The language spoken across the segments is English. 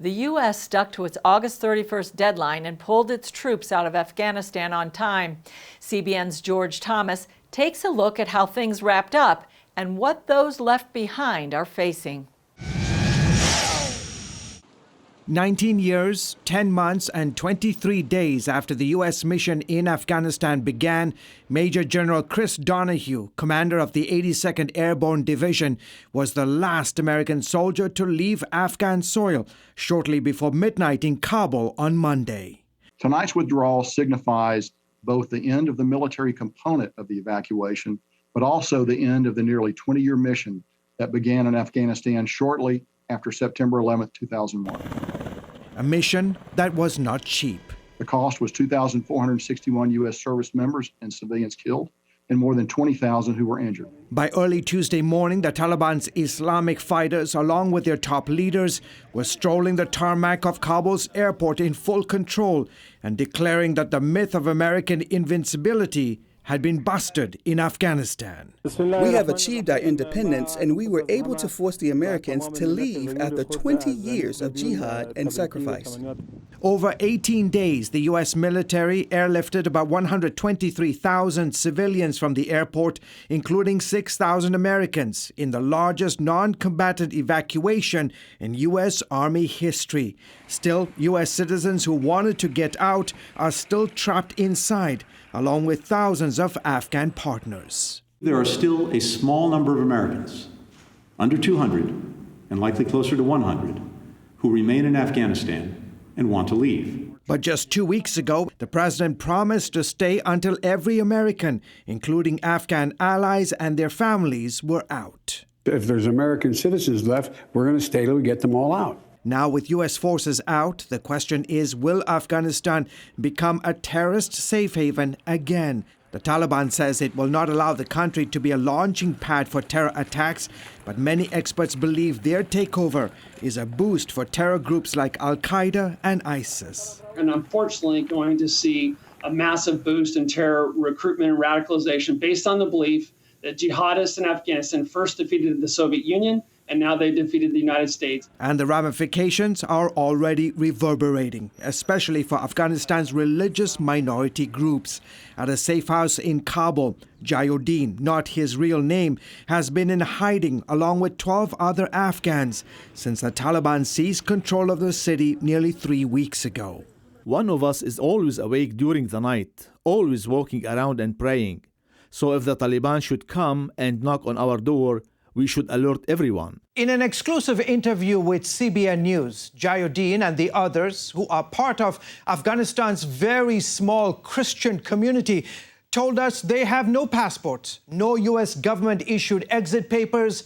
The U.S. stuck to its August 31st deadline and pulled its troops out of Afghanistan on time. CBN's George Thomas takes a look at how things wrapped up and what those left behind are facing. 19 years, 10 months, and 23 days after the U.S. mission in Afghanistan began, Major General Chris Donahue, commander of the 82nd Airborne Division, was the last American soldier to leave Afghan soil shortly before midnight in Kabul on Monday. Tonight's withdrawal signifies both the end of the military component of the evacuation, but also the end of the nearly 20-year mission that began in Afghanistan shortly after September 11, 2001. A mission that was not cheap. The cost was 2,461 U.S. service members and civilians killed, and more than 20,000 who were injured. By early Tuesday morning, the Taliban's Islamic fighters, along with their top leaders, were strolling the tarmac of Kabul's airport in full control and declaring that the myth of American invincibility had been busted in Afghanistan. We have achieved our independence, and we were able to force the Americans to leave after 20 years of jihad and sacrifice. Over 18 days, the U.S. military airlifted about 123,000 civilians from the airport, including 6,000 Americans, in the largest non-combatant evacuation in U.S. Army history. Still, U.S. citizens who wanted to get out are still trapped inside, along with thousands of Afghan partners. There are still a small number of Americans, under 200 and likely closer to 100, who remain in Afghanistan and want to leave. But just 2 weeks ago, the president promised to stay until every American, including Afghan allies and their families, were out. If there's American citizens left, we're going to stay till we get them all out. Now, with U.S. forces out, the question is, will Afghanistan become a terrorist safe haven again? The Taliban says it will not allow the country to be a launching pad for terror attacks, but many experts believe their takeover is a boost for terror groups like Al-Qaeda and ISIS. And unfortunately, going to see a massive boost in terror recruitment and radicalization based on the belief that jihadists in Afghanistan first defeated the Soviet Union, and now they defeated the United States. And the ramifications are already reverberating, especially for Afghanistan's religious minority groups. At a safe house in Kabul, Jayuddin, not his real name, has been in hiding along with 12 other Afghans since the Taliban seized control of the city nearly 3 weeks ago. One of us is always awake during the night, always walking around and praying. So if the Taliban should come and knock on our door, we should alert everyone. In an exclusive interview with CBN News, Jayuddin and the others, who are part of Afghanistan's very small Christian community, told us they have no passports, no U.S. government-issued exit papers,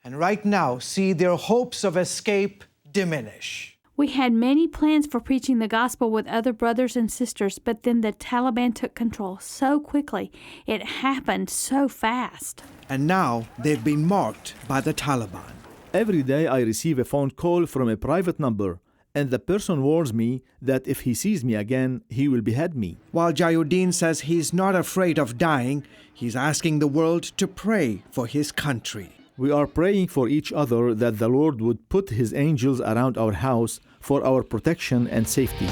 and right now see their hopes of escape diminish. We had many plans for preaching the gospel with other brothers and sisters, but then the Taliban took control so quickly. It happened so fast. And now they've been marked by the Taliban. Every day I receive a phone call from a private number, and the person warns me that if he sees me again, he will behead me. While Jayuddin says he's not afraid of dying, he's asking the world to pray for his country. We are praying for each other that the Lord would put his angels around our house for our protection and safety.